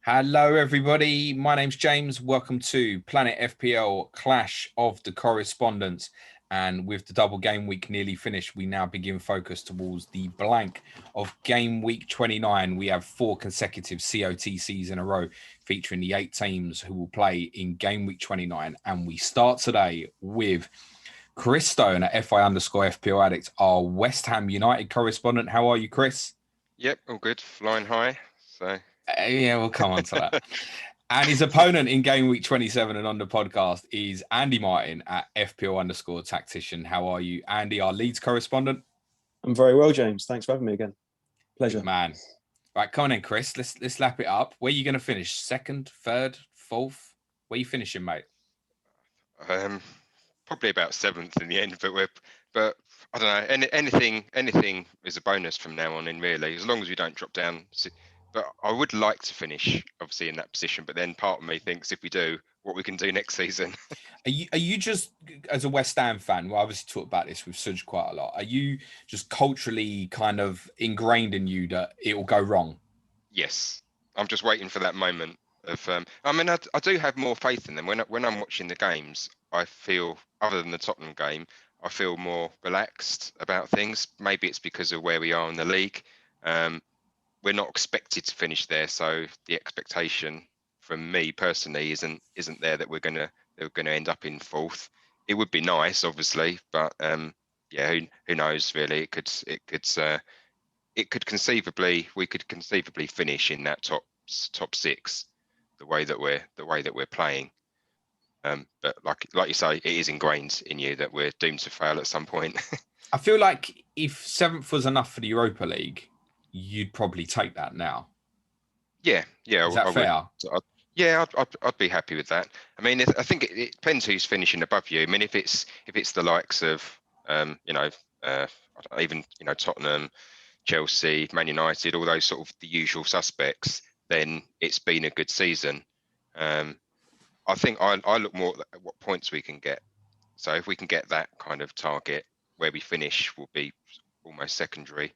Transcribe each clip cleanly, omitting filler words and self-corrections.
Hello, everybody. My name's James. Welcome to Planet FPL Clash of the Correspondents. And with the double game week nearly finished, we now begin focus towards the blank of game week 29. We have 4 consecutive C.O.T.Cs in a row featuring the 8 teams who will play in game week 29. And we start today with Chris Stone at FI_FPL Addict, our West Ham United correspondent. How are you, Chris? Yep, all good. Flying high. So yeah, we'll come on to that. And his opponent in game week 27 and on the podcast is Andy Martin at FPL_Tactician. How are you, Andy, our Leeds correspondent? I'm very well, James. Thanks for having me again. Pleasure. Good man. Right, come on in, Chris. Let's lap it up. Where are you going to finish? 2nd, 3rd, 4th? Where are you finishing, mate? Probably about 7th in the end, but I don't know. Anything is a bonus from now on in, really, as long as we don't drop down. But I would like to finish, obviously, in that position. But then part of me thinks if we do, what we can do next season. Are you just, as a West Ham fan, we obviously talk about this with Suj quite a lot, are you just culturally kind of ingrained in you that it will go wrong? Yes. I'm just waiting for that moment of, I do have more faith in them. When I'm watching the games, I feel, other than the Tottenham game, I feel more relaxed about things. Maybe it's because of where we are in the league. We're not expected to finish there, so the expectation from me personally isn't there that we're gonna end up in 4th. It would be nice, obviously, but yeah, who knows really? We could conceivably finish in that top 6, the way that we're playing. But like you say, it is ingrained in you that we're doomed to fail at some point. I feel like if 7th was enough for the Europa League, you'd probably take that now. Yeah. Is that fair? I'd be happy with that. I mean, I think it depends who's finishing above you. I mean, if it's the likes of even Tottenham, Chelsea, Man United, all those sort of the usual suspects, then it's been a good season. I think I look more at what points we can get. So if we can get that kind of target, where we finish will be almost secondary.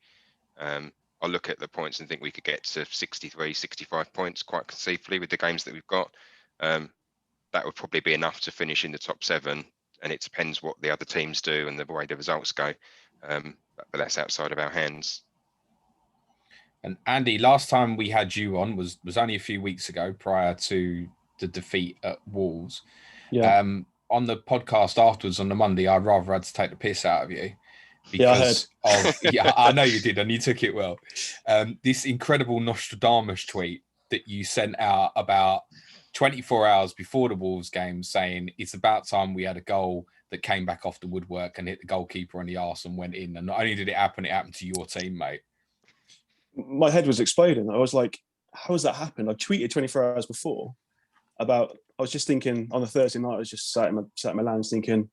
I look at the points and think we could get to 63, 65 points quite conceivably with the games that we've got. That would probably be enough to finish in the top 7, and it depends what the other teams do and the way the results go. But that's outside of our hands. And Andy, last time we had you on was only a few weeks ago, prior to the defeat at Wolves. Yeah. On the podcast afterwards on the Monday, I rather had to take the piss out of you. Because I know you did, and you took it well. This incredible Nostradamus tweet that you sent out about 24 hours before the Wolves game, saying it's about time we had a goal that came back off the woodwork and hit the goalkeeper on the arse and went in. And not only did it happen to your team, mate. My head was exploding. I was like, how has that happened? I tweeted 24 hours before about, I was just thinking on a Thursday night, I was just sat in my lounge thinking,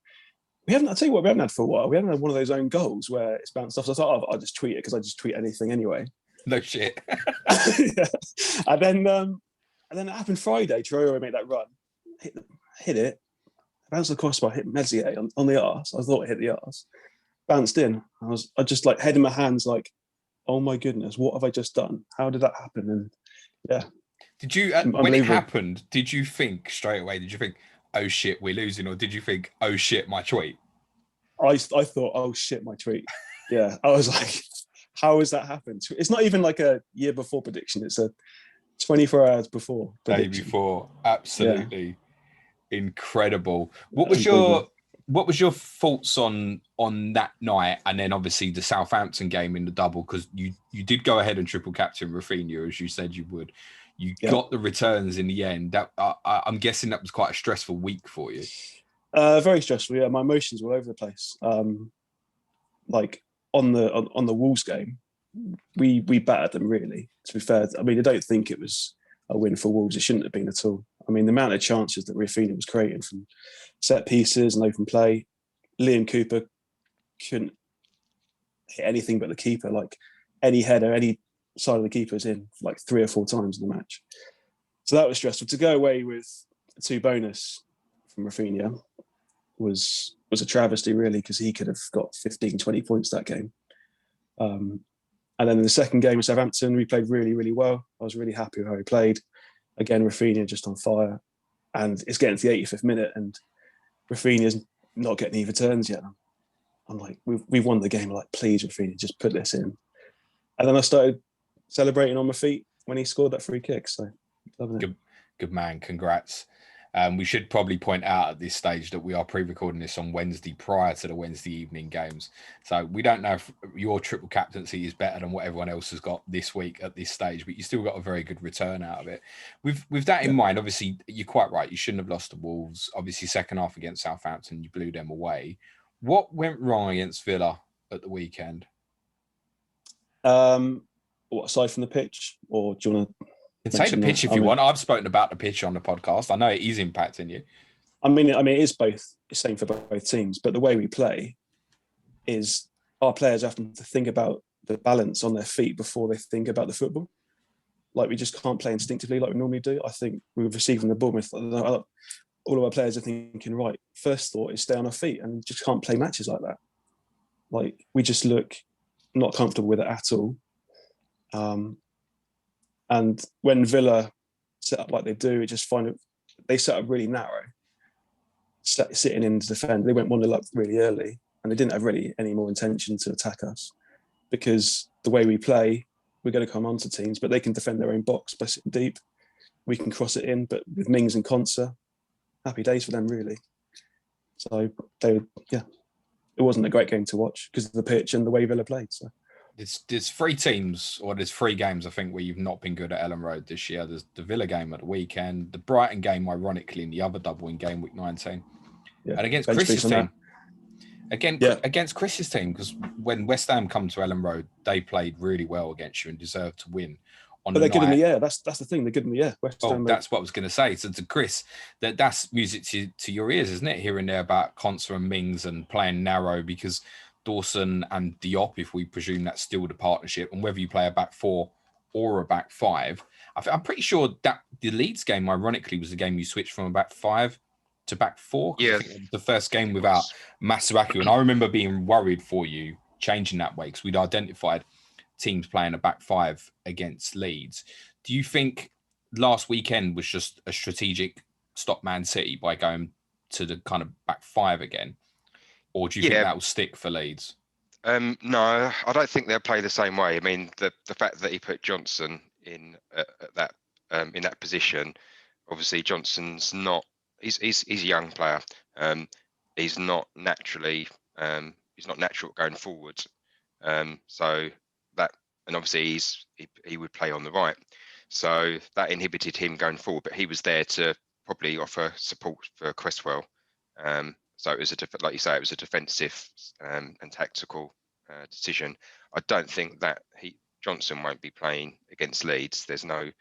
I'll tell you what, we haven't had for a while. We haven't had one of those own goals where it's bounced off. So I thought, I'll just tweet it because I just tweet anything anyway. No shit. Yeah. And then it happened Friday. Traore made that run, hit it, bounced the crossbar, hit Mezzier on the arse. I thought it hit the arse, bounced in. I just like head in my hands, like, oh my goodness, what have I just done? How did that happen? And yeah. Did you when it happened? Did you think straight away? Did you think, oh shit, we're losing, or did you think, oh shit, my tweet? I thought, oh shit, my tweet. Yeah, I was like, how has that happened? It's not even like a year before prediction. It's a 24 hours before prediction. Day before. Absolutely incredible. What was your thoughts on that night, and then obviously the Southampton game in the double, because you did go ahead and triple captain Raphinha as you said you would. You got the returns in the end. That I'm guessing that was quite a stressful week for you. Very stressful. Yeah, my emotions were all over the place. Like on the Wolves game, we battered them really. To be fair, I mean, I don't think it was a win for Wolves. It shouldn't have been at all. I mean, the amount of chances that Raphinha was creating from set pieces and open play, Liam Cooper couldn't hit anything but the keeper. Like any header, any side of the keeper's in like 3 or 4 times in the match. So that was stressful. To go away with 2 bonus from Raphinha was a travesty, really, because he could have got 15, 20 points that game. And then in the second game with Southampton, we played really, really well. I was really happy with how we played. again, Raphinha just on fire, and it's getting to the 85th minute, and Raphinha's not getting any returns yet. I'm like, we've won the game. I'm like, please, Raphinha, just put this in. And then I started celebrating on my feet when he scored that free kick. So, loving it. Good man. Congrats. We should probably point out at this stage that we are pre-recording this on Wednesday prior to the Wednesday evening games. So we don't know if your triple captaincy is better than what everyone else has got this week at this stage, but you still got a very good return out of it. With that in mind, obviously, you're quite right. You shouldn't have lost to Wolves. Obviously, second half against Southampton, you blew them away. What went wrong against Villa at the weekend? What, aside from the pitch, or do you want to? You can say the pitch if you want. I've spoken about the pitch on the podcast. I know it is impacting you. I mean, it is both. It's same for both teams. But the way we play is our players having to think about the balance on their feet before they think about the football. Like, we just can't play instinctively like we normally do. I think we were receiving the ball. All of our players are thinking, right, first thought is stay on our feet, and just can't play matches like that. Like, we just look not comfortable with it at all. And when Villa set up like they do, it just they set up really narrow, sitting in to defend. They went 1-0 up really early, and they didn't have really any more intention to attack us, because the way we play, we're going to come onto teams, but they can defend their own box by sitting deep. We can cross it in, but with Mings and Konsa, happy days for them, really. So it wasn't a great game to watch because of the pitch and the way Villa played. So. There's three teams, or there's three games, I think, where you've not been good at Elland Road this year. There's the Villa game at the weekend, the Brighton game, ironically, in the other double in game week 19. Yeah, and against Chris's team. Against Chris's team, because when West Ham come to Elland Road, they played really well against you and deserved to win. But they're good in the air. That's the thing. They're good in the air. That's what I was going to say. So to Chris, that's music to your ears, isn't it? Here and there about Konsa and Mings and playing narrow, because Dawson and Diop, if we presume that's still the partnership, and whether you play a back four or a back five, I'm pretty sure that the Leeds game, ironically, was the game you switched from a back five to back four. Yeah, the first game without Masuaku, and I remember being worried for you changing that way, because we'd identified teams playing a back five against Leeds. Do you think last weekend was just a strategic stop Man City by going to the kind of back five again? Or do you think that will stick for Leeds? No, I don't think they'll play the same way. I mean, the fact that he put Johnson in in that position, obviously Johnson's not. He's a young player. He's not naturally. He's not natural going forward. So that, and obviously he would play on the right. So that inhibited him going forward. But he was there to probably offer support for Cresswell. So it was like you say, it was a defensive and tactical decision. I don't think that Johnson won't be playing against Leeds. There's no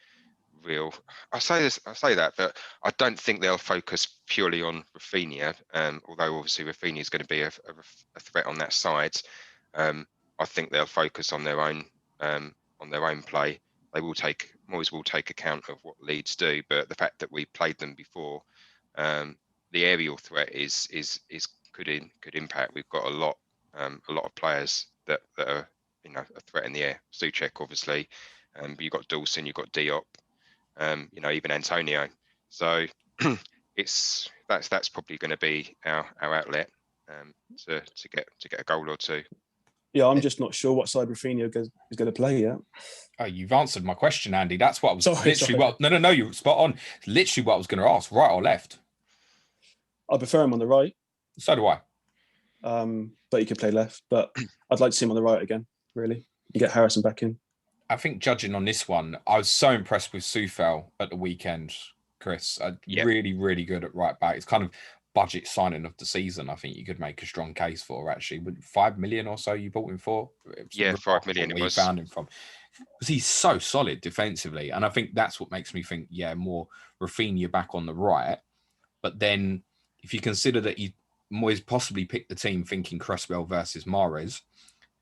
real. I say that, but I don't think they'll focus purely on Raphinha. Although obviously Raphinha is going to be a threat on that side. I think they'll focus on their own play. They will always take account of what Leeds do, but the fact that we played them before. The aerial threat could impact. We've got a lot of players that are a threat in the air. Soucek, obviously, but you've got Dawson, you've got Diop, even Antonio. So that's probably going to be our outlet to get a goal or two. Yeah, I'm just not sure what side Raphinha is going to play yet. Oh, you've answered my question, Andy. That's what I was literally. No, you're spot on. It's literally what I was going to ask. Right or left? I prefer him on the right. So do I. But he could play left. But I'd like to see him on the right again, really. You get Harrison back in. I think judging on this one, I was so impressed with Soucek at the weekend, Chris. Really, really good at right back. It's kind of budget signing of the season. I think you could make a strong case for, actually. With 5 million or so you bought him for? Yeah, 5 million it was. You found him from. Because he's so solid defensively. And I think that's what makes me think, more Raphinha back on the right. But then if you consider that Moyes possibly picked the team thinking Cresswell versus Mahrez,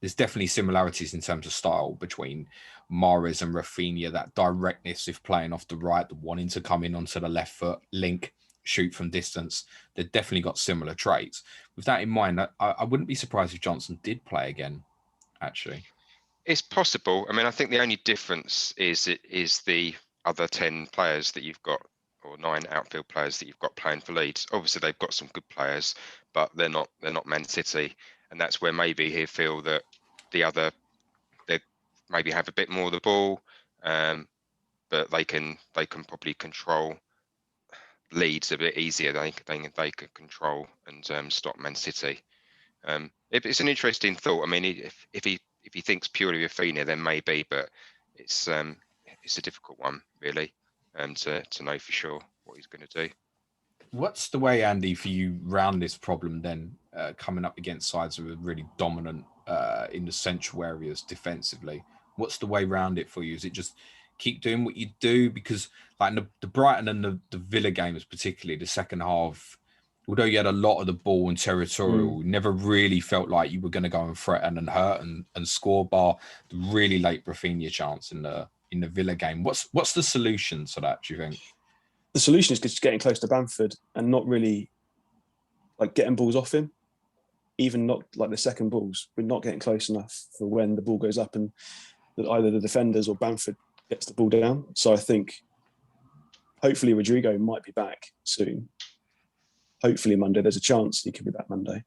there's definitely similarities in terms of style between Mahrez and Raphinha, that directness of playing off the right, the wanting to come in onto the left foot, link, shoot from distance. They've definitely got similar traits. With that in mind, I wouldn't be surprised if Johnson did play again, actually. It's possible. I mean, I think the only difference is the other 10 players that you've got, or 9 outfield players that you've got playing for Leeds. Obviously, they've got some good players, but they're not Man City, and that's where maybe he'll feel that they maybe have a bit more of the ball, but they can probably control Leeds a bit easier. They can control and stop Man City. It's an interesting thought. I mean, if he thinks purely Raphinha, then maybe, but it's a difficult one really, to know for sure what he's going to do. What's the way, Andy, for you round this problem then, coming up against sides who are really dominant in the central areas defensively? What's the way round it for you? Is it just keep doing what you do? Because like the Brighton and the Villa games, particularly the second half, although you had a lot of the ball and territorial, never really felt like you were going to go and threaten and hurt and score, bar the really late Raphinha chance in the Villa game. What's the solution to that, do you think? The solution is just getting close to Bamford and not really like getting balls off him. Even not like the second balls, we're not getting close enough for when the ball goes up and either the defenders or Bamford gets the ball down. So I think hopefully Rodrigo might be back soon. Hopefully Monday, there's a chance he could be back Monday.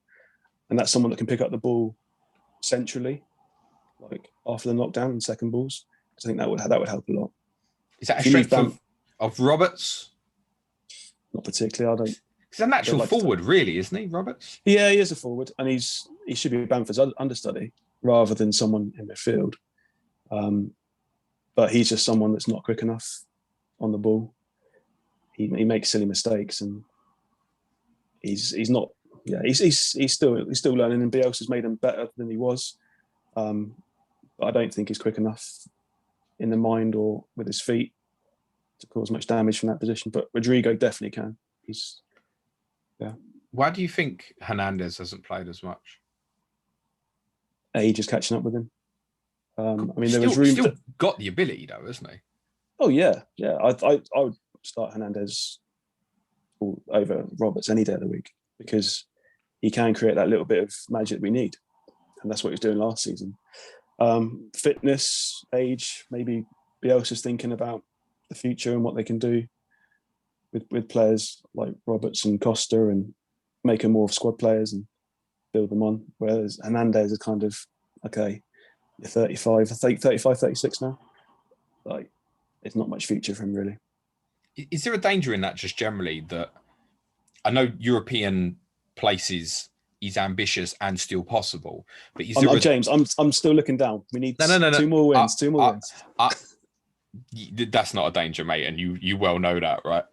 And that's someone that can pick up the ball centrally, like after the knockdown and second balls. I think that would help a lot. Is that a strength of Roberts? Not particularly. I don't. He's a natural forward, really, isn't he, Roberts? Yeah, he is a forward, and he should be Bamford's understudy rather than someone in midfield. But he's just someone that's not quick enough on the ball. He makes silly mistakes, and he's not. Yeah, he's still learning, and Bielsa's made him better than he was. But I don't think he's quick enough in the mind or with his feet to cause much damage from that position. But Rodrigo definitely can. Yeah. Why do you think Hernandez hasn't played as much? Age is catching up with him. I mean, there was room. Still got the ability, though, isn't he? Oh yeah. I would start Hernandez over Roberts any day of the week because he can create that little bit of magic we need, and that's what he was doing last season. Fitness, age, maybe Bielsa's thinking about the future and what they can do with players like Roberts and Costa and make them more of squad players and build them on. Whereas Hernandez is kind of, okay, you're 35, 36 now. Like, there's not much future for him, really. Is there a danger in that just generally that I know European places is ambitious and still possible, but James, I'm still looking down. We need two more wins. That's not a danger, mate, and you well know that, right?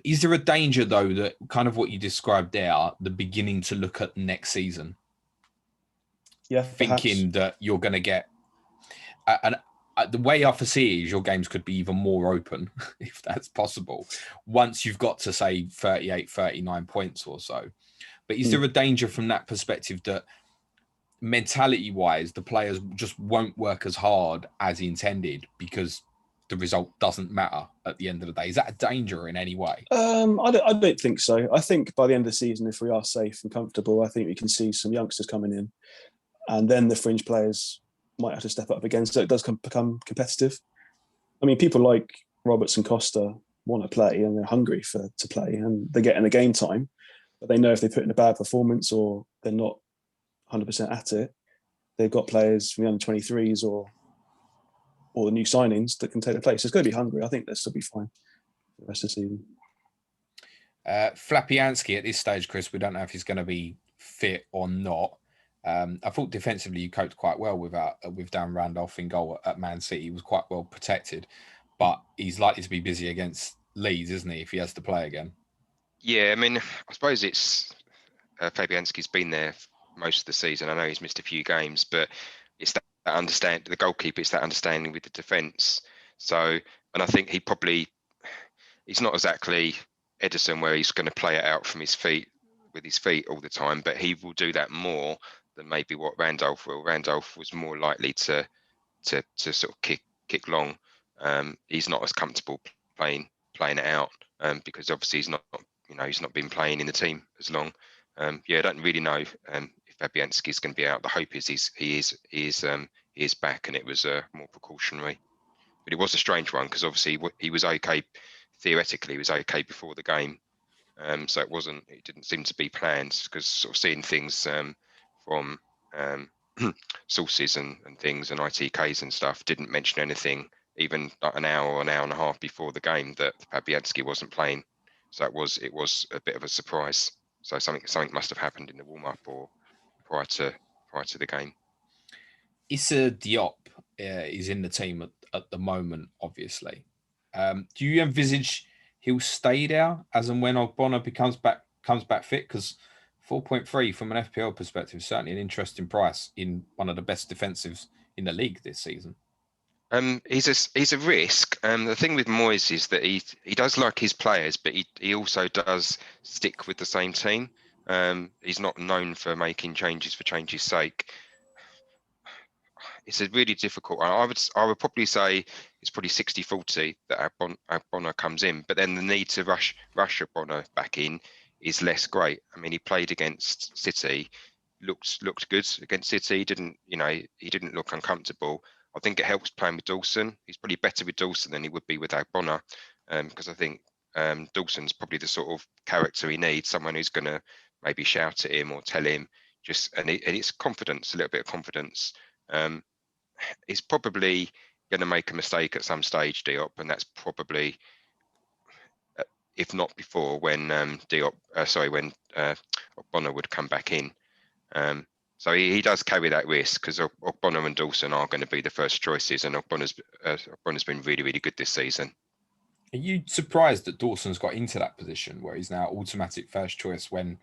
Is there a danger, though, that kind of what you described there, the beginning to look at next season? Yeah, thinking that you're going to get... the way I foresee it is your games could be even more open, if that's possible, once you've got to, say, 38, 39 points or so. But is there a danger from that perspective that mentality-wise, the players just won't work as hard as intended because the result doesn't matter at the end of the day? Is that a danger in any way? I don't think so. I think by the end of the season, if we are safe and comfortable, I think we can see some youngsters coming in, and then the fringe players might have to step up again, so it does become competitive. I mean, people like Roberts and Costa want to play and they're hungry to play, and they get in the game time, but they know if they put in a bad performance or they're not 100% at it, they've got players from the under 23s or the new signings that can take their place. It's going to be hungry. I think they'll still be fine for the rest of the season. Flapianski at this stage, Chris, we don't know if he's going to be fit or not. I thought defensively you coped quite well with Dan Randolph in goal at Man City. He was quite well protected, but he's likely to be busy against Leeds, isn't he, if he has to play again? Yeah, I mean, I suppose it's Fabianski's been there most of the season. I know he's missed a few games, but it's that understanding, the goalkeeper, it's that understanding with the defence. So, and I think he's not exactly Edison where he's going to play it out from his feet with his feet all the time, but he will do that more than maybe what Randolph will. Randolph was more likely to sort of kick long. He's not as comfortable playing it out because obviously he's not been playing in the team as long. I don't really know if Fabianski is going to be out. The hope is he is back, and it was more precautionary. But it was a strange one because obviously he was okay. Theoretically, he was okay before the game. So it didn't seem to be planned, because sort of seeing things from sources and things and ITKs and stuff didn't mention anything even like an hour or an hour and a half before the game that Fabianski wasn't playing. So it was a bit of a surprise. So something must have happened in the warm up or prior to the game. Issa Diop is in the team at the moment, obviously. Do you envisage he'll stay there as and when Ogbonna comes back fit? Because 4.3 from an FPL perspective is certainly an interesting price in one of the best defensives in the league this season. He's a risk. The thing with Moyes is that he does like his players, but he also does stick with the same team. He's not known for making changes for change's sake. It's a really difficult one. I would probably say it's probably 60-40 that Ogbonna comes in, but then the need to rush Ogbonna back in is less great. I mean, he played against City, looked good against City. He didn't look uncomfortable. I think it helps playing with Dawson. He's probably better with Dawson than he would be with Ogbonna, because I think Dawson's probably the sort of character he needs, someone who's going to maybe shout at him or tell him and it's confidence, a little bit of confidence. He's probably going to make a mistake at some stage, Diop, and that's probably, if not before, when when Ogbonna would come back in. So he does carry that risk, because Ogbonna and Dawson are going to be the first choices, and Ogbonna's been really, really good this season. Are you surprised that Dawson's got into that position where he's now automatic first choice when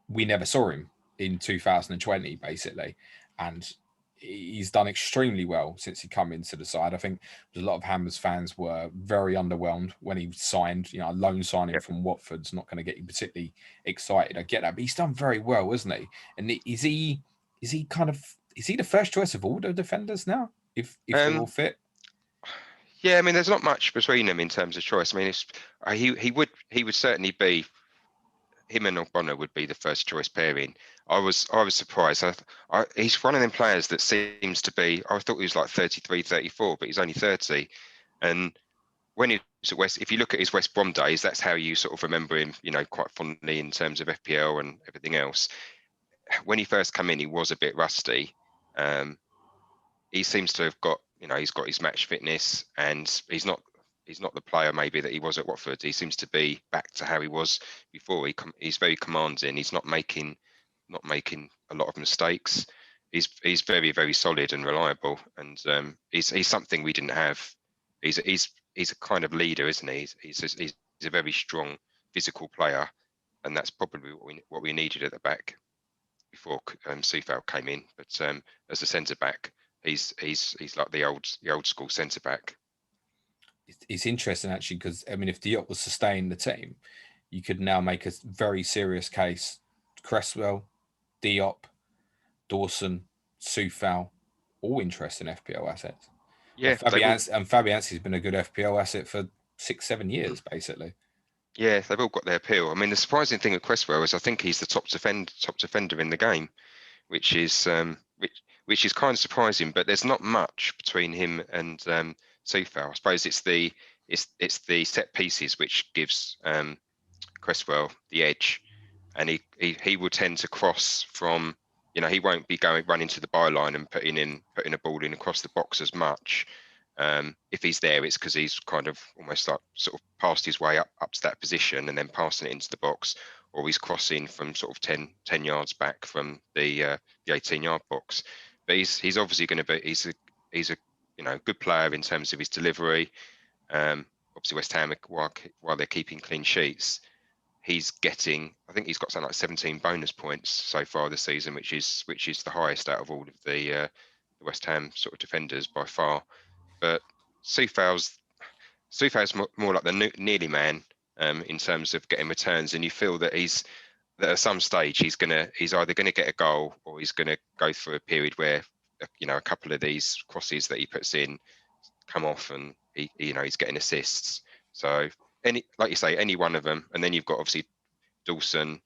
we never saw him in 2020, basically? And he's done extremely well since he come into the side. I think a lot of Hammers fans were very underwhelmed when he signed. A loan signing from Watford's not going to get you particularly excited. I get that, but he's done very well, isn't he? And is he the first choice of all the defenders now? If they're all fit? Yeah, I mean, there's not much between them in terms of choice. I mean, he would certainly be. Him and Ogbonna would be the first choice pairing. I was surprised. He's one of them players that seems to be. I thought he was like 33, 34, but he's only 30. And when he was at West, if you look at his West Brom days, that's how you sort of remember him, quite fondly in terms of FPL and everything else. When he first came in, he was a bit rusty. He seems to have got, he's got his match fitness, and he's not the player maybe that he was at Watford. He seems to be back to how he was before. He's very commanding. He's not making a lot of mistakes. He's very, very solid and reliable, and he's something we didn't have. He's a kind of leader, isn't he? He's a very strong physical player, and that's probably what we needed at the back before C.O.T.C came in. But as a centre back, he's like the old school centre back. It's interesting actually, because I mean, if Diop was sustaining the team, you could now make a very serious case. Cresswell, Diop, Dawson, C.O.T.C, all interesting FPL assets. Yeah, and Fabianski's been a good FPL asset for 6-7 years, basically. Yeah, they've all got their appeal. I mean, the surprising thing with Cresswell is I think he's the top defender in the game, which is kind of surprising. But there's not much between him and C.O.T.C. I suppose it's the set pieces which gives Cresswell the edge, and he will tend to cross from. He won't be running to the byline and putting a ball in across the box as much. If he's there, it's because he's kind of almost like sort of passed his way up to that position and then passing it into the box, or he's crossing from sort of 10 yards back from the 18-yard box. But he's obviously going to be he's a good player in terms of his delivery. Obviously West Ham, while they're keeping clean sheets, I think he's got something like 17 bonus points so far this season, which is the highest out of all of the West Ham sort of defenders by far. But C.O.T.C's more like the nearly man in terms of getting returns, and you feel that at some stage he's either going to get a goal, or he's going to go through a period where a couple of these crosses that he puts in come off, and he's getting assists. So like you say, any one of them, and then you've got obviously Dawson,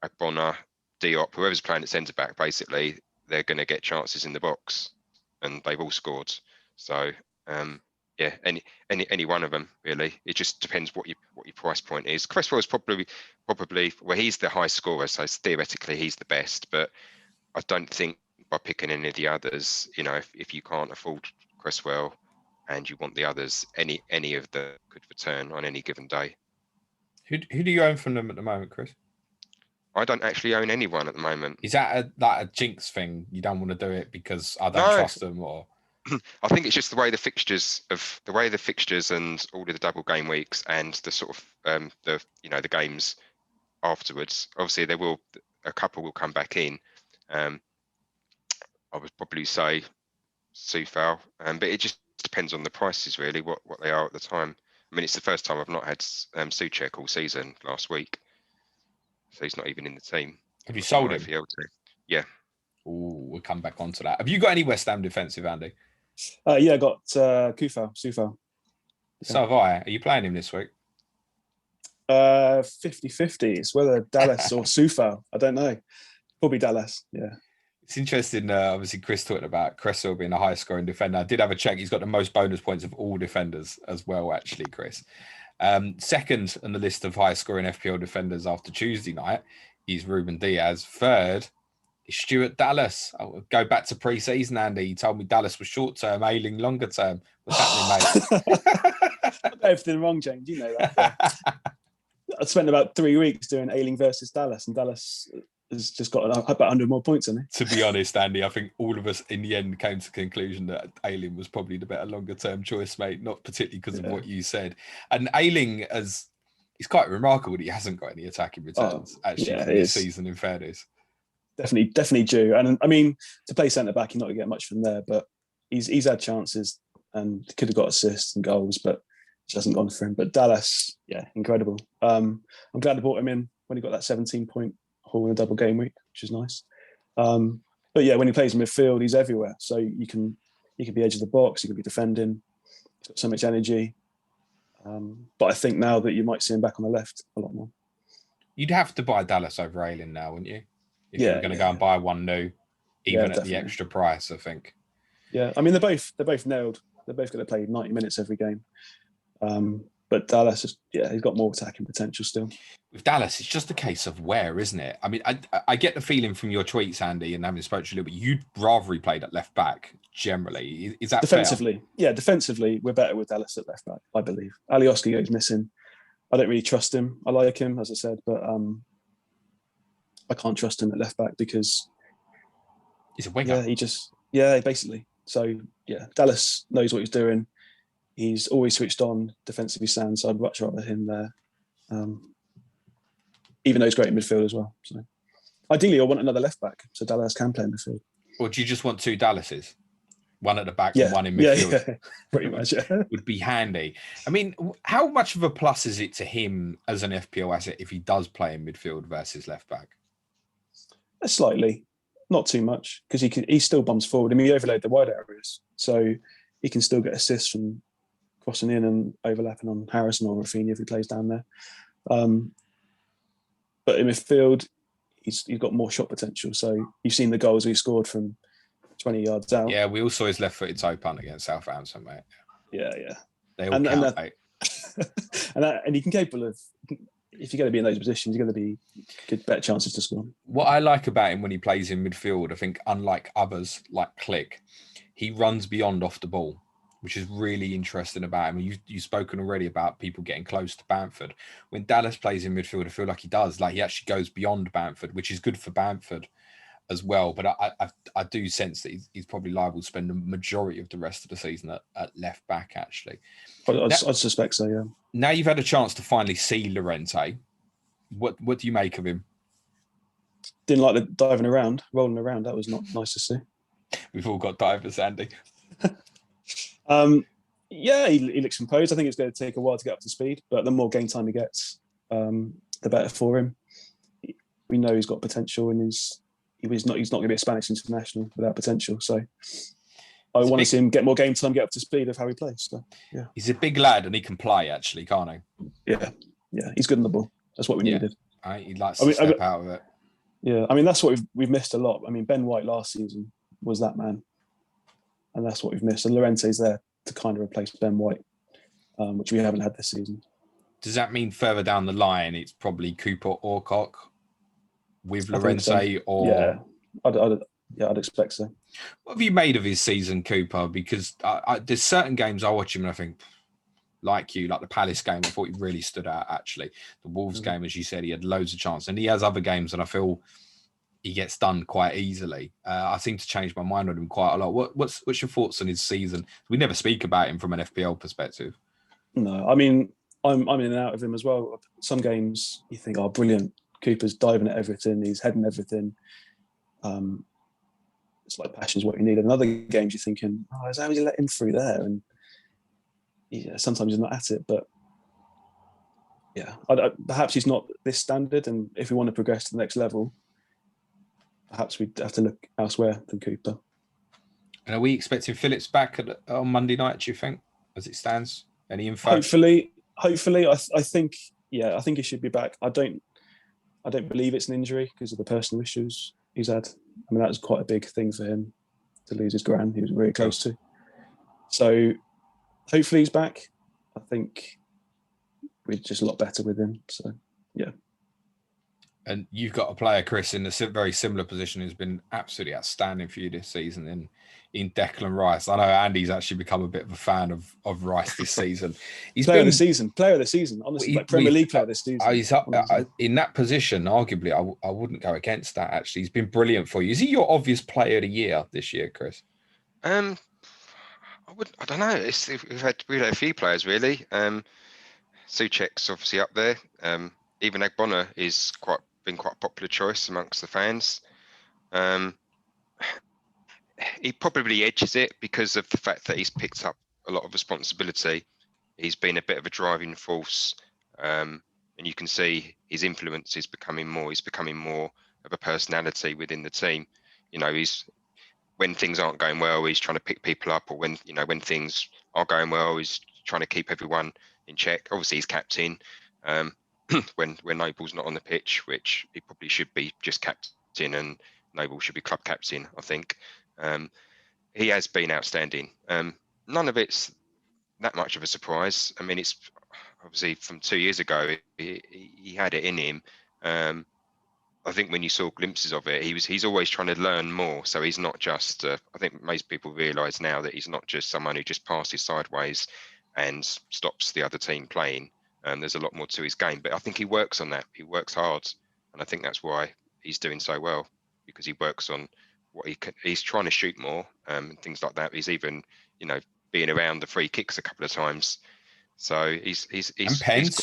Ogbonna, Diop, whoever's playing at centre back, basically they're going to get chances in the box, and they've all scored. So yeah, any one of them really. It just depends what your price point is. Cresswell's probably well, he's the high scorer, so theoretically he's the best. But I don't think by picking any of the others, if you can't afford Cresswell and you want the others, any of them could return on any given day. Who do you own from them at the moment, Chris? I don't actually own anyone at the moment. Is that a jinx thing? You don't want to do it because I don't trust them, or? I think it's just the way the fixtures and all of the double game weeks and the sort of the games afterwards. Obviously, a couple will come back in. I would probably say Soufal, but it just depends on the prices really, what they are at the time. I mean, it's the first time I've not had Soucek all season last week, so he's not even in the team. Have you sold him? FPL team. Yeah. Oh, we'll come back onto that. Have you got any West Ham defensive, Andy? Yeah, I got Soufal. Yeah. So have I. Are you playing him this week? 50-50. It's whether Dallas or Soufal. I don't know. Probably Dallas. Yeah. It's interesting. Obviously, Chris talking about Cresswell being a high scoring defender. I did have a check. He's got the most bonus points of all defenders as well, actually, Chris. Second on the list of high scoring FPL defenders after Tuesday night is Ruben Diaz. Third is Stuart Dallas. I'll go back to pre-season, Andy. He told me Dallas was short term, Ayling longer term. What's happening, mate? I got everything wrong, James. You know that. I spent about 3 weeks doing Ayling versus Dallas, and Dallas has just got about 100 more points on it. To be honest, Andy, I think all of us in the end came to the conclusion that Ayling was probably the better longer term choice, mate, not particularly because of what you said. And Ayling, it's quite remarkable that he hasn't got any attacking returns this season, in fairness. Definitely due. And I mean, to play centre back, you're not going to get much from there, but he's had chances and could have got assists and goals, but it just hasn't gone for him. But Dallas, yeah, incredible. I'm glad I brought him in when he got that 17-point haul in a double game week, which is nice. But yeah, when he plays in midfield, he's everywhere. So you can be edge of the box, you can be defending. He's got so much energy. But I think now that you might see him back on the left a lot more. You'd have to buy Dallas over Ayling now, wouldn't you? If you were going to go and buy one new, even at the extra price, I think. Yeah, I mean, they're both nailed. They're both going to play 90 minutes every game. But Dallas, he's got more attacking potential still. With Dallas, it's just a case of where, isn't it? I mean, I get the feeling from your tweets, Andy, and having spoken to you a little bit, you'd rather he played at left back generally. Is that defensively? Fair? Yeah, defensively, we're better with Dallas at left back, I believe. Alioski goes missing. I don't really trust him. I like him, as I said, but I can't trust him at left back because he's a winger. Yeah, basically. So yeah, Dallas knows what he's doing. He's always switched on, defensively sound, so I'd much rather him there. Even though he's great in midfield as well. So ideally, I want another left back so Dallas can play in midfield. Or do you just want two Dallases? One at the back and one in midfield? Yeah, pretty much, yeah. Would be handy. I mean, how much of a plus is it to him as an FPL asset if he does play in midfield versus left back? Slightly. Not too much, because he still bumps forward. I mean, he overlaid the wide areas, so he can still get assists from crossing in and overlapping on Harrison or Raphinha if he plays down there. But in midfield, he's got more shot potential. So you've seen the goals he scored from 20 yards out. Yeah, we all saw his left-footed toe punt against Southampton, mate. Yeah. They all count, mate. And he can capable of, if you're going to be in those positions, you're going to be get better chances to score. What I like about him when he plays in midfield, I think, unlike others like Click, he runs beyond off the ball, which is really interesting about him. You've spoken already about people getting close to Bamford. When Dallas plays in midfield, I feel like he does. Like he actually goes beyond Bamford, which is good for Bamford as well. But I do sense that he's probably liable to spend the majority of the rest of the season at left back, actually. I'd suspect so, yeah. Now you've had a chance to finally see Llorente. What do you make of him? Didn't like the diving around, rolling around. That was not nice to see. We've all got divers, Andy. Yeah, he looks composed. I think it's going to take a while to get up to speed, but the more game time he gets, the better for him. We know he's got potential, and he's not going to be a Spanish international without potential. So I want to see him get more game time, get up to speed of how he plays. So, yeah, he's a big lad, and he can play actually, can't he? Yeah, he's good on the ball. That's what we needed. He likes to step out of it. Yeah, I mean that's what we've missed a lot. I mean Ben White last season was that man, and that's what we've missed. And Llorente's there to kind of replace Ben White, which we haven't had this season. Does that mean further down the line it's probably Cooper or Cock with Llorente so. or? Yeah, I'd expect so. What have you made of his season, Cooper? Because there's certain games I watch him and I think, like the Palace game, I thought he really stood out. Actually, the Wolves game, as you said, he had loads of chance, and he has other games, and I feel he gets done quite easily. I seem to change my mind on him quite a lot. What's your thoughts on his season? We never speak about him from an FPL perspective. No, I mean, I'm in and out of him as well. Some games you think, oh, brilliant, Cooper's diving at everything, he's heading everything. It's like passion's what you need. And other games you're thinking, oh, how did you let him through there? And yeah, sometimes he's not at it, but yeah, perhaps he's not this standard. And if we want to progress to the next level, perhaps we'd have to look elsewhere than Cooper. And are we expecting Phillips back on Monday night, do you think, as it stands? Any info? Hopefully, I think he should be back. I don't believe it's an injury because of the personal issues he's had. I mean, that was quite a big thing for him to lose his gran. He was really close to. So hopefully he's back. I think we're just a lot better with him. So yeah. And you've got a player, Chris, in a very similar position who's been absolutely outstanding for you this season in Declan Rice. I know Andy's actually become a bit of a fan of Rice this season. He's player of the season. Honestly, Premier League player this season. He's up in that position. Arguably, I wouldn't go against that. Actually, he's been brilliant for you. Is he your obvious player of the year this year, Chris? I don't know. We've had a few players really. Soucek's obviously up there. Even Agbonna is been quite a popular choice amongst the fans. He probably edges it because of the fact that he's picked up a lot of responsibility. He's been a bit of a driving force, and you can see his influence is becoming more. He's becoming more of a personality within the team. When things aren't going well, he's trying to pick people up, or when things are going well, he's trying to keep everyone in check. Obviously, he's captain. When Noble's not on the pitch, which he probably should be just captain, and Noble should be club captain, I think. He has been outstanding. None of it's that much of a surprise. I mean, it's obviously from 2 years ago, he had it in him. I think when you saw glimpses of it, he's always trying to learn more. So he's not just, I think most people realise now that he's not just someone who just passes sideways and stops the other team playing. There's a lot more to his game, but I think he works on that. He works hard, and I think that's why he's doing so well, because he works on what he's trying to shoot more, and things like that. He's even, being around the free kicks a couple of times. So he's pens.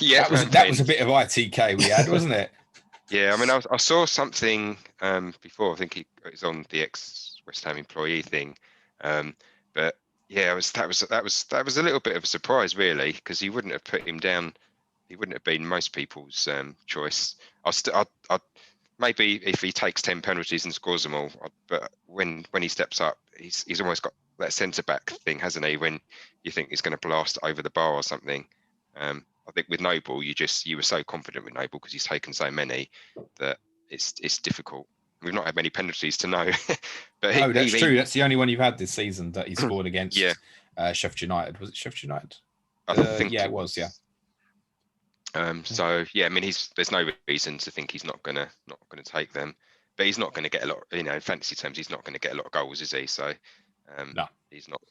Yeah, that was a bit of ITK we had, wasn't it? Yeah, I mean, I saw something before. I think it was on the ex-West Ham employee thing, but yeah, that was a little bit of a surprise, really, because he wouldn't have put him down. He wouldn't have been most people's choice. I'd maybe if he takes 10 penalties and scores them all, but when he steps up, he's almost got that centre back thing, hasn't he? When you think he's going to blast over the bar or something. I think with Noble, you were so confident with Noble because he's taken so many that it's difficult. We've not had many penalties to know. But that's true. That's the only one you've had this season that he scored against. Sheffield United. Was it Sheffield United? I think it was. Yeah. So yeah, I mean, there's no reason to think he's not gonna take them, but he's not going to get a lot. In fantasy terms, he's not going to get a lot of goals, is he? So no, he's not.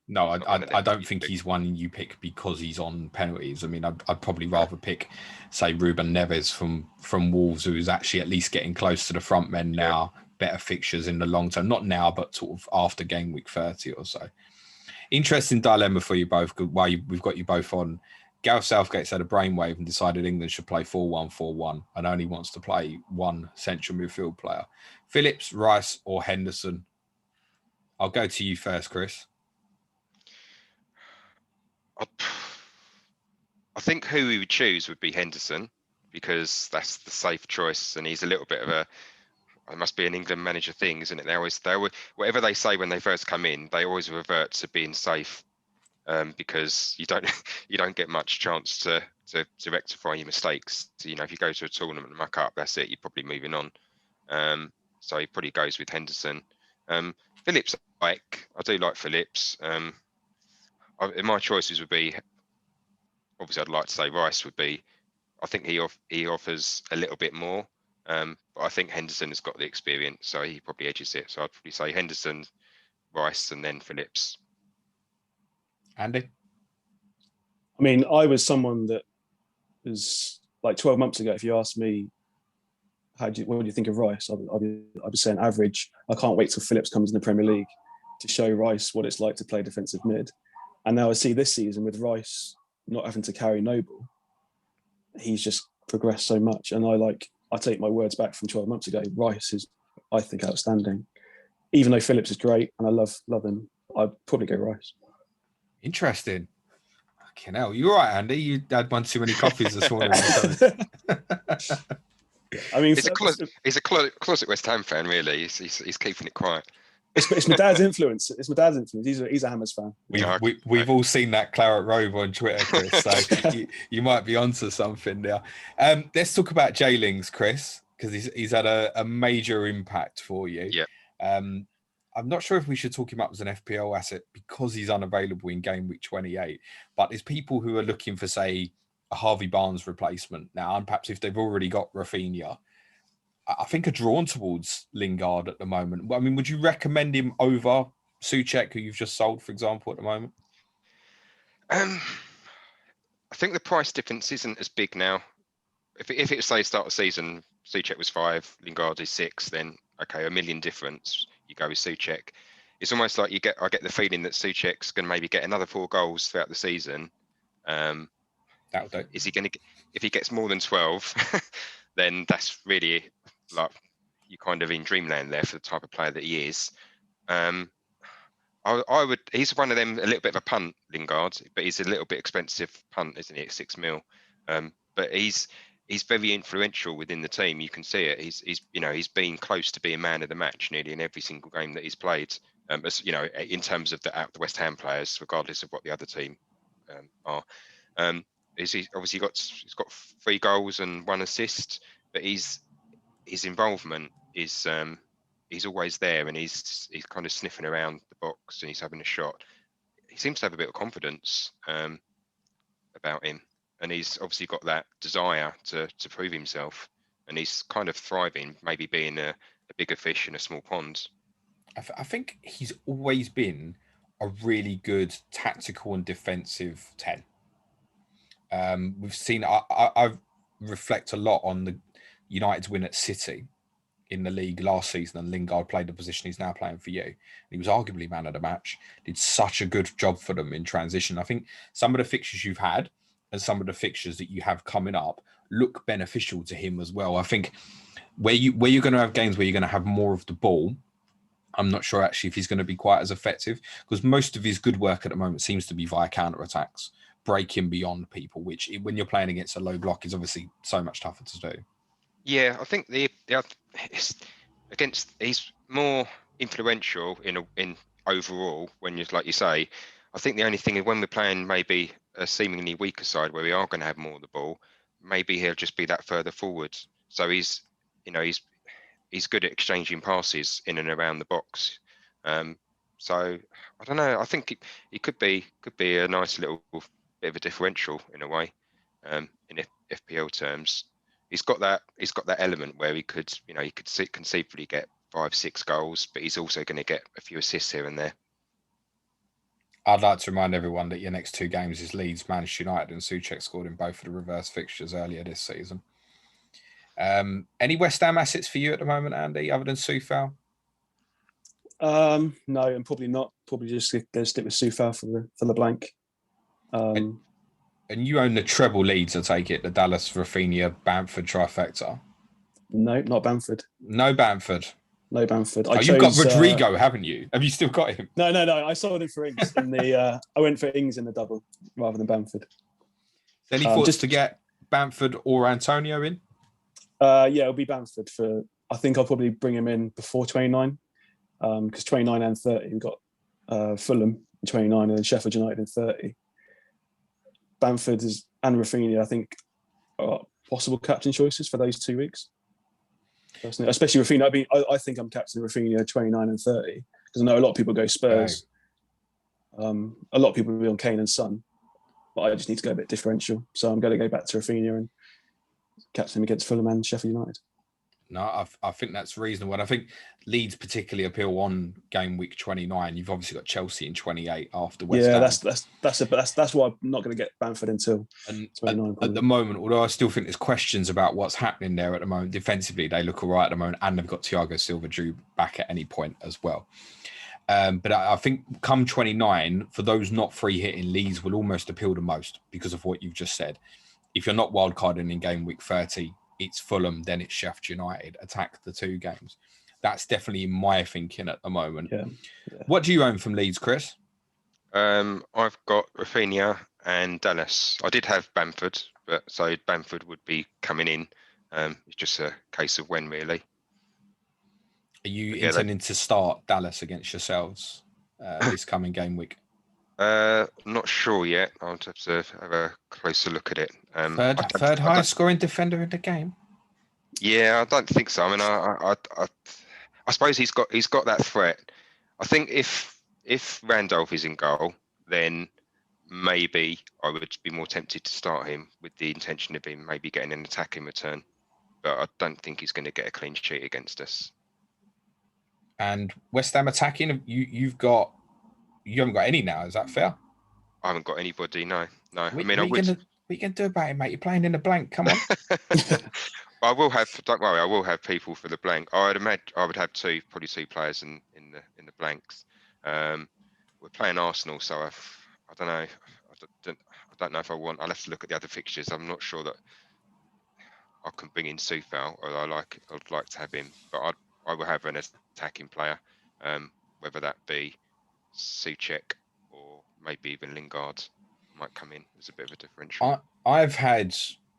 No, I don't think he's one you pick because he's on penalties. I mean, I'd probably rather pick, say, Ruben Neves from Wolves, who is actually at least getting close to the front men now. Better fixtures in the long term, not now, but sort of after game week 30 or so. Interesting dilemma for you both. While we've got you both on, Gareth Southgate's had a brainwave and decided England should play 4-1-4-1 and only wants to play one central midfield player. Phillips, Rice, or Henderson? I'll go to you first, Chris. I think who we would choose would be Henderson, because that's the safe choice, and he's a little bit of it must be an England manager thing, isn't it? They always whatever they say when they first come in, they always revert to being safe, because you don't get much chance to rectify your mistakes. So, if you go to a tournament and muck up, that's it. You're probably moving on. So he probably goes with Henderson. Phillips, like Phillips. My choices would be, obviously, I'd like to say Rice would be. I think he offers a little bit more, but I think Henderson has got the experience, so he probably edges it. So I'd probably say Henderson, Rice, and then Phillips. Andy? I mean, I was someone that was like 12 months ago. If you asked me, what do you think of Rice? I'd be saying average. I can't wait till Phillips comes in the Premier League to show Rice what it's like to play defensive mid. And now I see this season with Rice not having to carry Noble, he's just progressed so much. And I take my words back from 12 months ago. Rice is, I think, outstanding. Even though Phillips is great and I love him, I'd probably go Rice. Interesting. Fucking hell. You're right, Andy. You had one too many coffees this morning. I mean, he's a closet West Ham fan, really. He's keeping it quiet. It's my dad's influence. It's my dad's influence. He's a Hammers fan. We've all seen that claret robe on Twitter, Chris. So you might be onto something there. Let's talk about J-Lings, Chris, because he's had a major impact for you. Yeah. I'm not sure if we should talk him up as an FPL asset because he's unavailable in game week 28. But there's people who are looking for, say, a Harvey Barnes replacement now, and perhaps if they've already got Raphinha, I think are drawn towards Lingard at the moment. I mean, would you recommend him over Soucek, who you've just sold, for example, at the moment? I think the price difference isn't as big now. If it was, say, start of season, Soucek was 5, Lingard is 6, then okay, $1 million difference. You go with Soucek. It's almost like I get the feeling that Soucek's going to maybe get another 4 goals throughout the season. That'll do. Is he going to? If he gets more than 12, then that's really like you're kind of in dreamland there for the type of player that he is. I would. He's one of them, a little bit of a punt, Lingard, but he's a little bit expensive punt, isn't he? At $6 million. But he's very influential within the team. You can see it. He's been close to being man of the match nearly in every single game that he's played. As you know, in terms of the West Ham players, regardless of what the other team are. He's got 3 goals and 1 assist, but his involvement is he's always there, and he's kind of sniffing around the box and he's having a shot. He seems to have a bit of confidence about him, and he's obviously got that desire to prove himself, and he's kind of thriving, maybe being a bigger fish in a small pond. I think he's always been a really good tactical and defensive 10. We've seen, I reflect a lot on the United's win at City in the league last season, and Lingard played the position he's now playing for you. He was arguably man of the match, did such a good job for them in transition. I think some of the fixtures you've had and some of the fixtures that you have coming up look beneficial to him as well. I think where you're going to have games where you're going to have more of the ball, I'm not sure actually if he's going to be quite as effective, because most of his good work at the moment seems to be via counter-attacks, breaking beyond people, which when you're playing against a low block is obviously so much tougher to do. Yeah, I think he's more influential in overall when you, like you say. I think the only thing is when we're playing maybe a seemingly weaker side where we are going to have more of the ball, maybe he'll just be that further forward. So he's good at exchanging passes in and around the box. So I don't know. I think he could be a nice little bit of a differential in a way, in FPL terms. He's got that element where he could conceivably get 5-6 goals, but he's also going to get a few assists here and there. I'd like to remind everyone that your next 2 games is Leeds, Manchester United, and Soucek scored in both of the reverse fixtures earlier this season. Any West Ham assets for you at the moment, Andy, other than Soufal? No, and probably not. Probably just going to stick with Soufal for the blank. And you own the treble Leeds, I take it, the Dallas, Raphinha, Bamford trifecta? No, not Bamford. No Bamford. No Bamford. You've got Rodrigo, haven't you? Have you still got him? No. I sold him for Ings in the. I went for Ings in the double rather than Bamford. Any thoughts to get Bamford or Antonio in? Yeah, it'll be Bamford for. I think I'll probably bring him in before 29, because 29 and 30 we've got Fulham in 29 and then Sheffield United in 30. Bamford and Raphinha, I think, are possible captain choices for those 2 weeks. Personally, especially Raphinha. I mean, I think I'm captain Raphinha 29 and 30 because I know a lot of people go Spurs. A lot of people will be on Kane and Son, but I just need to go a bit differential. So I'm going to go back to Raphinha and captain him against Fulham and Sheffield United. No, I think that's reasonable. And I think Leeds particularly appeal on game week 29. You've obviously got Chelsea in 28 after West Ham. That's why I'm not going to get Bamford until 29. At the moment, although I still think there's questions about what's happening there at the moment. Defensively, they look all right at the moment, and they've got Thiago Silva due back at any point as well. But I think come 29, for those not free hitting, Leeds will almost appeal the most because of what you've just said. If you're not wildcarding in game week 30, it's Fulham, then it's Sheffield United. Attack the 2 games. That's definitely my thinking at the moment. Yeah. What do you own from Leeds, Chris? I've got Raphinha and Dallas. I did have Bamford, but so Bamford would be coming in. It's just a case of when, really. Are you intending to start Dallas against yourselves this coming game week? Not sure yet. I'll have to have a closer look at it. Third highest scoring defender in the game. Yeah, I don't think so. I mean, I suppose he's got that threat. I think if Randolph is in goal, then maybe I would be more tempted to start him with the intention of him maybe getting an attack in return. But I don't think he's going to get a clean sheet against us. And West Ham attacking, you haven't got any now. Is that fair? I haven't got anybody. No. What are you going to do about it, mate? You're playing in the blank. Come on. I will have. Don't worry. I will have people for the blank. I'd imagine I would have probably two players in the blanks. We're playing Arsenal, so I don't know. I don't know if I want. I'll have to look at the other fixtures. I'm not sure that I can bring in Soufal, or I'd like to have him, but I will have an attacking player, whether that be Soucek or maybe even Lingard might come in as a bit of a differential. I've had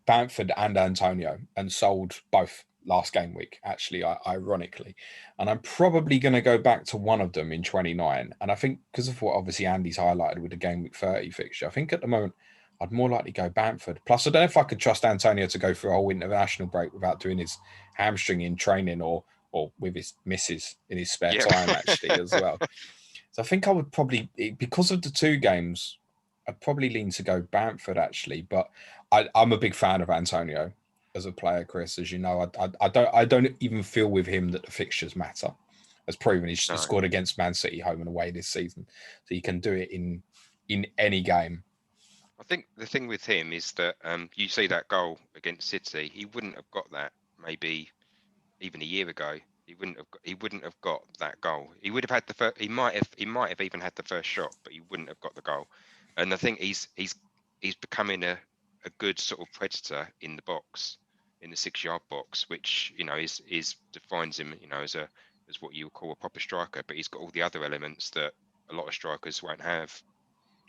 Bamford and Antonio and sold both last game week, actually, ironically. And I'm probably going to go back to one of them in 29. And I think because of what obviously Andy's highlighted with the game week 30 fixture, I think at the moment I'd more likely go Bamford. Plus, I don't know if I could trust Antonio to go through a whole international break without doing his hamstring in training or with his missus in his spare time, actually, as well. So I think I would probably, because of the 2 games, I'd probably lean to go Bamford, actually. But I'm a big fan of Antonio as a player, Chris. As you know, I don't even feel with him that the fixtures matter. As proven, he's scored against Man City home and away this season, so you can do it in any game. I think the thing with him is that you see that goal against City, he wouldn't have got that maybe even a year ago. He wouldn't have got that goal. He would have had the first. He might have even had the first shot, but he wouldn't have got the goal. And I think he's becoming a good sort of predator in the box, in the 6-yard box, which is defines him as what you would call a proper striker. But he's got all the other elements that a lot of strikers won't have.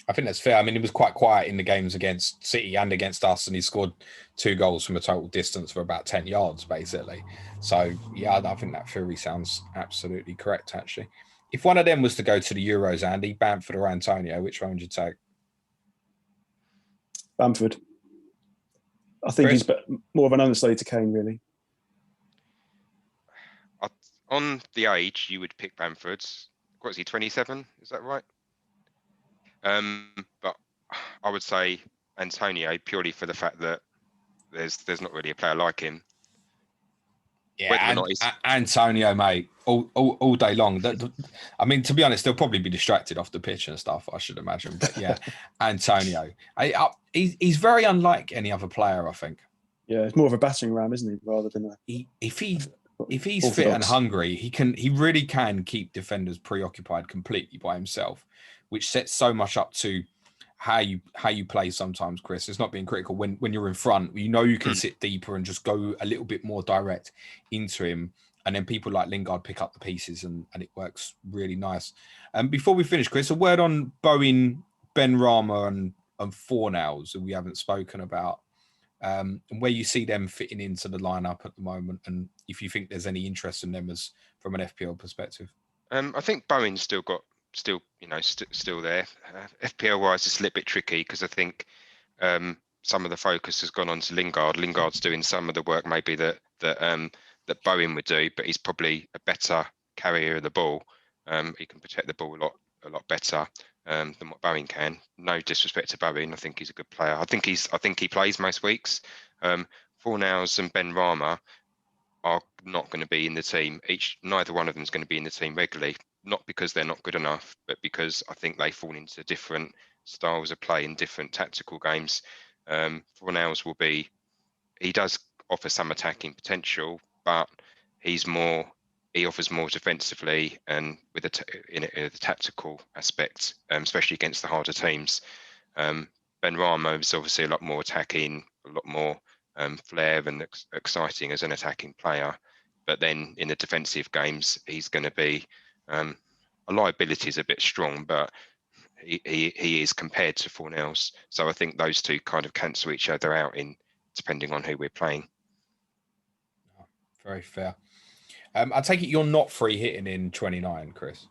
I think that's fair. I mean, he was quite quiet in the games against City and against us, and he scored 2 goals from a total distance for about 10 yards, basically. So, yeah, I think that theory sounds absolutely correct, actually. If one of them was to go to the Euros, Andy, Bamford or Antonio, which one would you take? Bamford. I think Chris? he's more of an understudy to Kane, really. On the age, you would pick Bamford. What is he, 27? Is that right? But I would say Antonio purely for the fact that there's not really a player like him. Yeah, Antonio, mate, all day long. I mean, to be honest, they'll probably be distracted off the pitch and stuff, I should imagine. But yeah, Antonio, he's very unlike any other player, I think. Yeah, it's more of a battering ram, isn't he, rather than if he's fit and hungry, he really can keep defenders preoccupied completely by himself, which sets so much up to how you play sometimes, Chris. It's not being critical. When you're in front, you can sit deeper and just go a little bit more direct into him. And then people like Lingard pick up the pieces and it works really nice. And before we finish, Chris, a word on Bowen, Ben Rama and Fornals, who we haven't spoken about, and where you see them fitting into the lineup at the moment, and if you think there's any interest in them as from an FPL perspective. I think Bowen's still there. FPL wise, it's a little bit tricky because I think some of the focus has gone on to Lingard. Lingard's doing some of the work maybe that Bowen would do, but he's probably a better carrier of the ball. He can protect the ball a lot better than what Bowen can. No disrespect to Bowen, I think he's a good player. I think he plays most weeks. Fornals and Ben Rama are not going to be in the team. Neither one of them is going to be in the team regularly, not because they're not good enough, but because I think they fall into different styles of play in different tactical games. Fornals he does offer some attacking potential, but he offers more defensively and with a tactical aspect, especially against the harder teams. Ben Rama is obviously a lot more attacking, a lot more flair and exciting as an attacking player. But then in the defensive games, he's going to be a liability is a bit strong, but he is compared to Fornals. So I think those two kind of cancel each other out in depending on who we're playing. Very fair. I take it you're not free hitting in 29, Chris?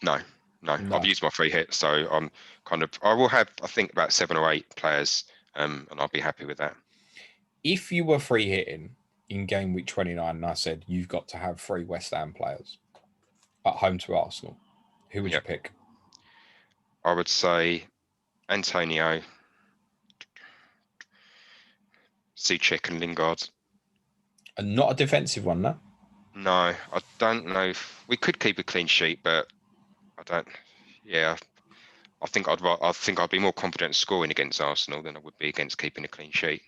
No. I've used my free hit, so I will have, I think, about 7 or 8 players, and I'll be happy with that. If you were free hitting in game week 29, and I said you've got to have 3 West Ham players at home to Arsenal, who would you pick? I would say Antonio, Soucek and Lingard. And not a defensive one, no? No, I don't know if we could keep a clean sheet, but I don't. Yeah, I think I'd be more confident scoring against Arsenal than I would be against keeping a clean sheet.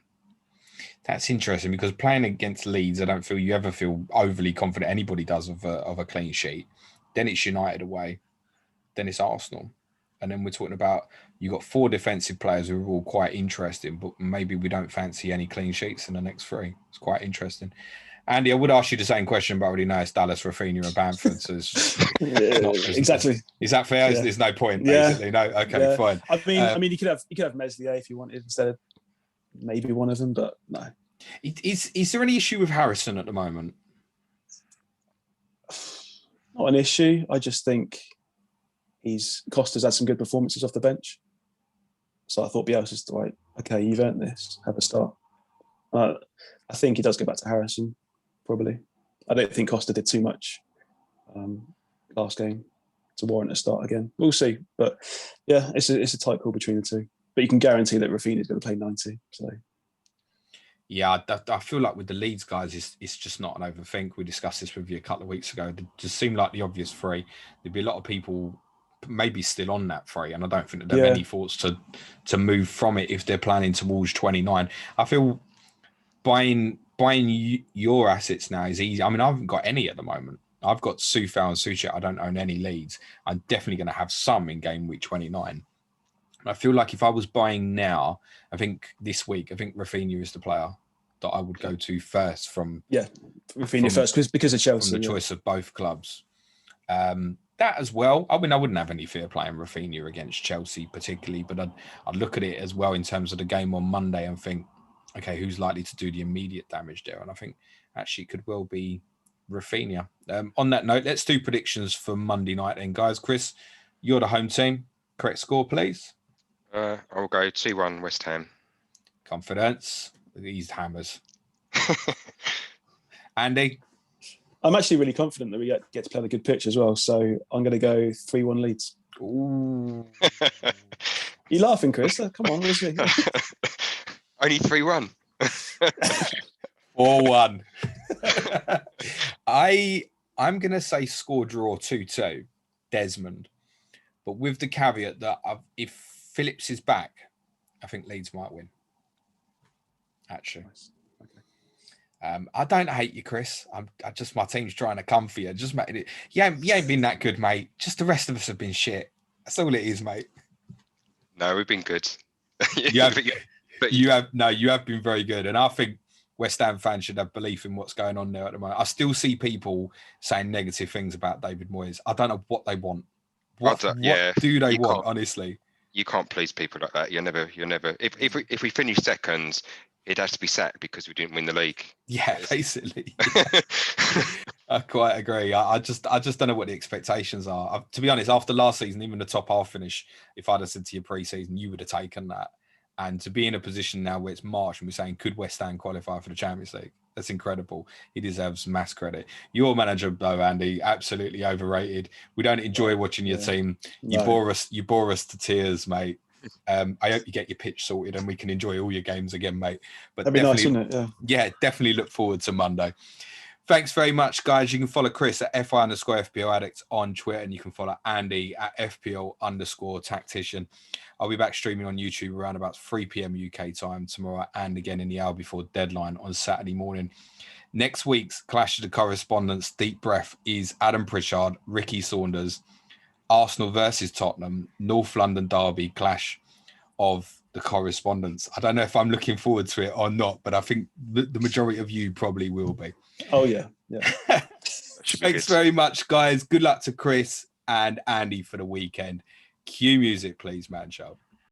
That's interesting because playing against Leeds, I don't feel you ever feel overly confident anybody does of a clean sheet. Then it's United away, then it's Arsenal, and then we're talking about you got 4 defensive players who are all quite interesting, but maybe we don't fancy any clean sheets in the next 3. It's quite interesting. Andy, I would ask you the same question, but I already know it's Dallas, Raphinha and Bamford. So exactly. Is that fair? Yeah. There's no point, basically. No, okay, fine. I mean, you could have Meslier if you wanted instead of maybe one of them, but no. Is there any issue with Harrison at the moment? Not an issue. I just think Costa's had some good performances off the bench. So I thought Bielsa's like, okay, you've earned this. Have a start. I think he does go back to Harrison, probably. I don't think Costa did too much last game to warrant a start again. We'll see. But yeah, it's a tight call between the two. But you can guarantee that Raphinha is going to play 90. So yeah, I feel like with the Leeds guys, it's just not an overthink. We discussed this with you a couple of weeks ago. It just seemed like the obvious 3. There'd be a lot of people maybe still on that 3, and I don't think that there are any thoughts to move from it if they're planning towards 29. I feel buying your assets now is easy. I mean, I haven't got any at the moment. I've got Soufal and Soucek. I don't own any Leeds. I'm definitely going to have some in game week 29. I feel like if I was buying now, I think this week, Raphinha is the player that I would go to first Raphinha first because of Chelsea. From the choice of both clubs. That as well. I mean, I wouldn't have any fear playing Raphinha against Chelsea particularly, but I'd look at it as well in terms of the game on Monday and think, okay, who's likely to do the immediate damage there? And I think actually it could well be Raphinha. On that note, let's do predictions for Monday night then, guys. Chris, you're the home team. Correct score, please. I'll go 2-1 West Ham. Confidence. These hammers. Andy? I'm actually really confident that we get to play on a good pitch as well. So I'm going to go 3-1 Leeds. Ooh. You laughing, Chris? Come on, let's see. Only 3-1. 4-1. I'm going to say score draw 2-2, Desmond. But with the caveat that if Phillips is back, I think Leeds might win. Actually. Okay. I don't hate you, Chris. My team's trying to come for you. Just making it. You ain't been that good, mate. Just the rest of us have been shit. That's all it is, mate. No, we've been good. You have been very good. And I think West Ham fans should have belief in what's going on there at the moment. I still see people saying negative things about David Moyes. I don't know what they want. What do they want, honestly? You can't please people like that. You're never. If we finish second, it has to be sacked because we didn't win the league. Yeah, basically. I quite agree. I just don't know what the expectations are. To be honest, after last season, even the top half finish, if I'd have said to you pre-season, you would have taken that. And to be in a position now where it's March and we're saying, could West Ham qualify for the Champions League? That's incredible. He deserves mass credit. Your manager, though, Andy, absolutely overrated. We don't enjoy watching your team. You bore us. You bore us to tears, mate. I hope you get your pitch sorted and we can enjoy all your games again, mate. But that'd be nice, wouldn't it? Yeah, definitely look forward to Monday. Thanks very much, guys. You can follow Chris at FI_FPL Addict on Twitter, and you can follow Andy at FPL_Tactician. I'll be back streaming on YouTube around about 3 p.m. UK time tomorrow, and again in the hour before deadline on Saturday morning. Next week's Clash of the Correspondents Deep Breath is Adam Pritchard, Ricky Saunders, Arsenal versus Tottenham, North London Derby Clash of the Correspondents. I don't know if I'm looking forward to it or not, but I think the majority of you probably will be. Oh, yeah. Thanks very much, guys. Good luck to Chris and Andy for the weekend. Cue music, please, man show.